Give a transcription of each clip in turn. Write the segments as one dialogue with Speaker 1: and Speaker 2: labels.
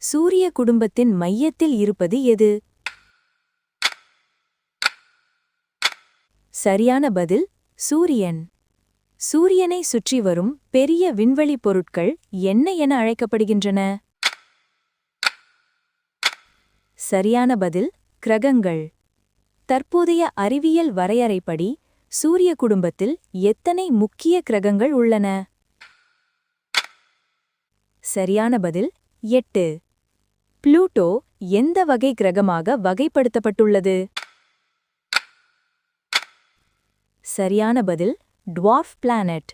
Speaker 1: சூரிய குடும்பத்தின் மையத்தில் இருப்பது எது? சரியான பதில் சூரியன். சூரியனை சுற்றி வரும் பெரிய விண்வெளி பொருட்கள் என்ன என அழைக்கப்படுகின்றன? சரியான பதில் கிரகங்கள். தற்போதைய அறிவியல் வரையறைப்படி சூரிய குடும்பத்தில் எத்தனை முக்கிய கிரகங்கள் உள்ளன? சரியான பதில் 8. புளூட்டோ எந்த வகை கிரகமாக வகைப்படுத்தப்பட்டுள்ளது? சரியான பதில் டுவார்ஃப் பிளானட்.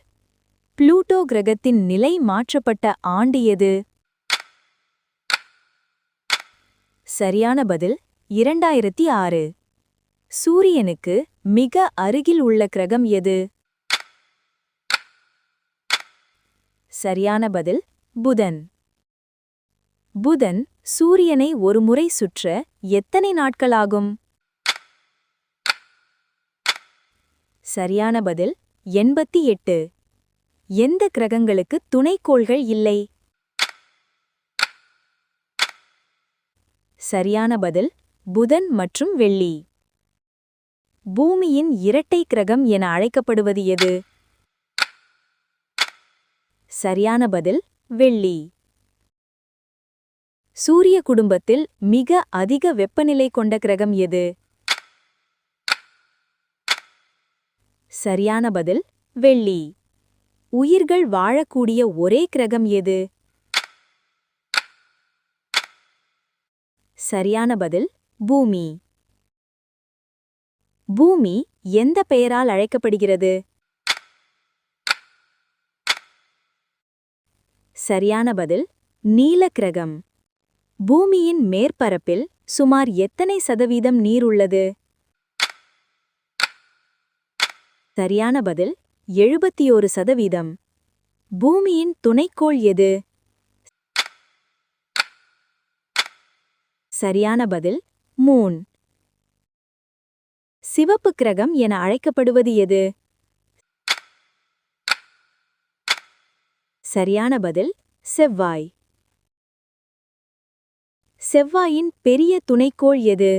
Speaker 1: புளூட்டோ கிரகத்தின் நிலை மாற்றப்பட்ட ஆண்டு எது? சரியான பதில் 2006. சூரியனுக்கு மிக அருகில் உள்ள கிரகம் எது? சரியான பதில் புதன். புதன் சூரியனை ஒருமுறை சுற்ற எத்தனை நாட்களாகும்? சரியான பதில் 88. எந்த கிரகங்களுக்கு துணைக்கோள்கள் இல்லை? சரியான பதில் புதன் மற்றும் வெள்ளி. பூமியின் இரட்டை கிரகம் என அழைக்கப்படுவது எது? சரியான பதில் வெள்ளி. சூரிய குடும்பத்தில் மிக அதிக வெப்பநிலை கொண்ட கிரகம் எது? சரியான பதில் வெள்ளி. உயிர்கள் வாழக்கூடிய ஒரே கிரகம் எது? சரியான பதில் பூமி. பூமி எந்த பெயரால் அழைக்கப்படுகிறது? சரியான பதில் நீல கிரகம். பூமியின் மேற்பரப்பில் சுமார் எத்தனை சதவீதம் நீர் உள்ளது? சரியான பதில் 71%. பூமியின் துணைக்கோள் எது? சரியான பதில் மூன். சிவப்பு கிரகம் என அழைக்கப்படுவது எது? சரியான பதில் செவ்வாய். செவ்வாயின் பெரிய துணைக்கோள் எது?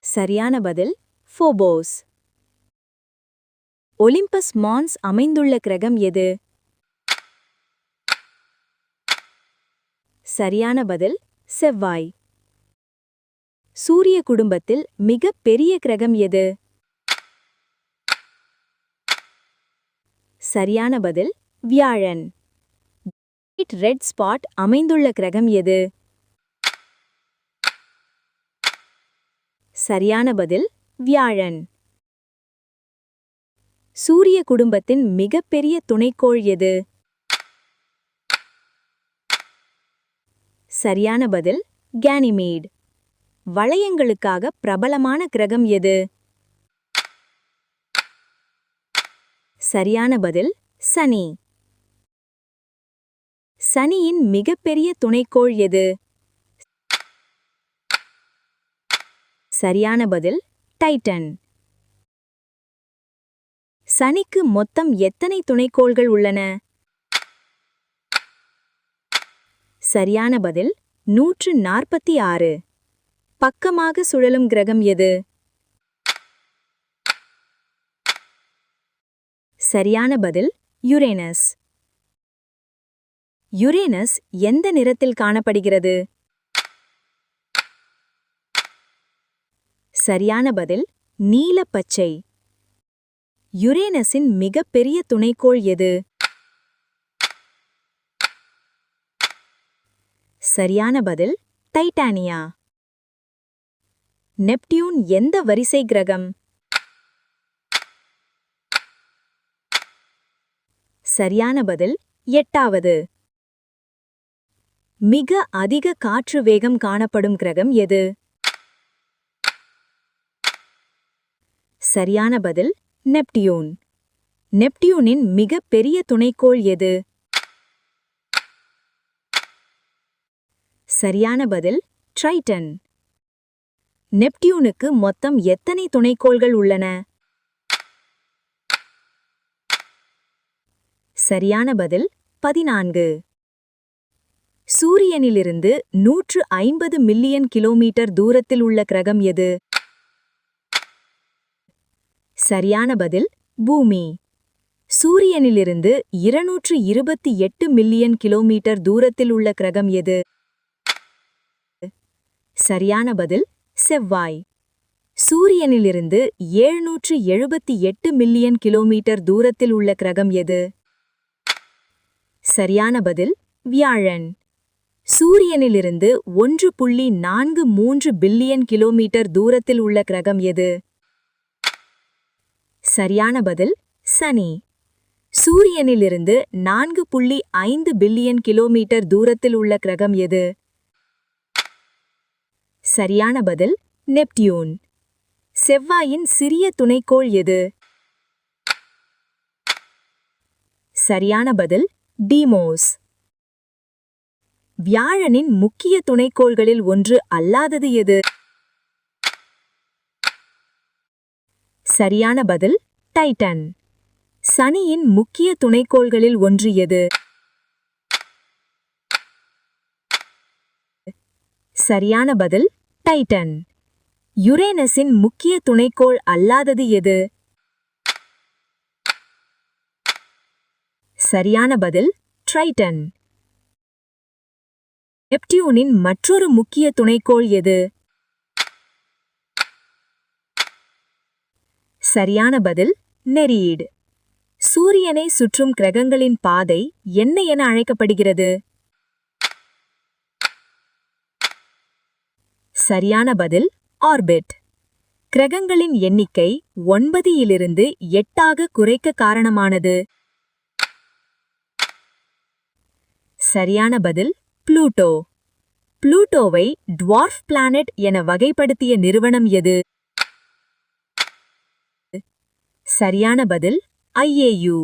Speaker 1: சரியான பதில் ஃபோபோஸ். ஒலிம்பஸ் மான்ஸ் அமைந்துள்ள கிரகம் எது? சரியான பதில் செவ்வாய். சூரிய குடும்பத்தில் மிக பெரிய கிரகம் எது? சரியான பதில் வியாழன். ரெட் ஸ்பாட் அமைந்துள்ள கிரகம் எது? சரியான பதில் வியாழன். சூரிய குடும்பத்தின் மிகப்பெரிய துணைக்கோள் எது? சரியான பதில் கேனிமீட். வளையங்களுக்காக பிரபலமான கிரகம் எது? சரியான பதில் சனி. சனியின் மிகப்பெரிய துணைக்கோள் எது? சரியான பதில் டைட்டன். சனிக்கு மொத்தம் எத்தனை துணைக்கோள்கள் உள்ளன? சரியான பதில் 146. பக்கமாக சுழலும் கிரகம் எது? சரியான பதில் யுரேனஸ். யுரேனஸ் எந்த நிறத்தில் காணப்படுகிறது? சரியான பதில் நீல பச்சை. யுரேனஸின் மிகப்பெரிய துணைக்கோள் எது? சரியான பதில் டைட்டானியா. நெப்டியூன் எந்த வரிசை கிரகம்? சரியான பதில் 8வது. மிக அதிக காற்று வேகம் காணப்படும் கிரகம் எது? சரியான பதில் நெப்டியூன். நெப்டியூனின் மிக பெரிய துணைக்கோள் எது? சரியான பதில் ட்ரைட்டன். நெப்டியூனுக்கு மொத்தம் எத்தனை துணைக்கோள்கள் உள்ளன? சரியான பதில் 14. சூரியனிலிருந்து 150 மில்லியன் கிலோமீட்டர் தூரத்தில் உள்ள கிரகம் எது? சரியான பதில் பூமி. சூரியனிலிருந்து 228 மில்லியன் கிலோமீட்டர் தூரத்தில் உள்ள கிரகம் எது? சரியான பதில் செவ்வாய். சூரியனிலிருந்து 778 மில்லியன் கிலோமீட்டர் தூரத்தில் உள்ள கிரகம் எது? சரியான பதில் வியாழன். சூரியனிலிருந்து 1.43 பில்லியன் கிலோமீட்டர் தூரத்தில் உள்ள கிரகம் எது? சரியான பதில் சனி. சூரியனிலிருந்து 4.5 பில்லியன் கிலோமீட்டர் தூரத்தில் உள்ள கிரகம் எது? சரியான பதில் நெப்டியூன். செவ்வாயின் சிறிய துணைக்கோள் எது? சரியான பதில் டீமோஸ். வியாழனின் முக்கிய துணைக்கோள்களில் ஒன்று அல்லாதது எது? சரியான பதில் டைட்டன். சனியின் முக்கிய துணைக்கோள்களில் ஒன்று எது? சரியான பதில் டைட்டன். யுரேனஸின் முக்கிய துணைக்கோள் அல்லாதது எது? சரியான பதில் ட்ரைட்டன். நெப்டியூனின் மற்றொரு முக்கிய துணைக்கோள் எது? சரியான பதில் நெரீட். சூரியனை சுற்றும் கிரகங்களின் பாதை என்ன என அழைக்கப்படுகிறது? சரியான பதில் ஆர்பிட். கிரகங்களின் எண்ணிக்கை 9 இலிருந்து 8 குறைக்க காரணமானது? சரியான பதில் புளூட்டோ. புளூட்டோவை டுவார்ஃப் பிளானட் என வகைப்படுத்திய நிறுவனம் எது? சரியான பதில் IAU.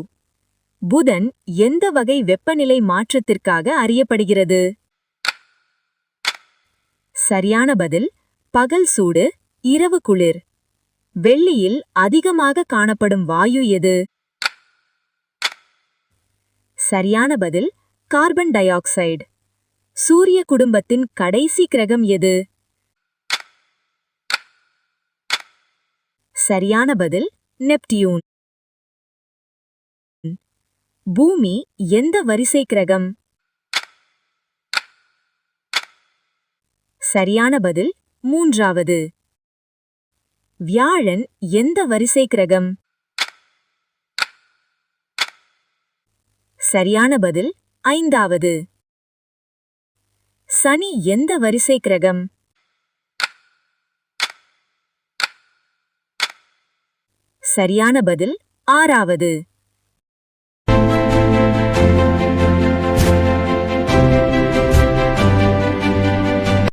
Speaker 1: புதன் எந்த வகை வெப்பநிலை மாற்றத்திற்காக அறியப்படுகிறது? சரியான பதில் பகல் சூடு, இரவு குளிர். வெள்ளியில் அதிகமாக காணப்படும் வாயு எது? சரியான பதில் கார்பன் டை ஆக்சைடு. சூரிய குடும்பத்தின் கடைசி கிரகம் எது? சரியான பதில் நெப்டியூன். பூமி எந்த வரிசை கிரகம்? சரியான பதில் 3வது. வியாழன் எந்த வரிசை கிரகம்? சரியான பதில் 5வது. சனி எந்த வரிசை கிரகம்? சரியான பதில் 6வது.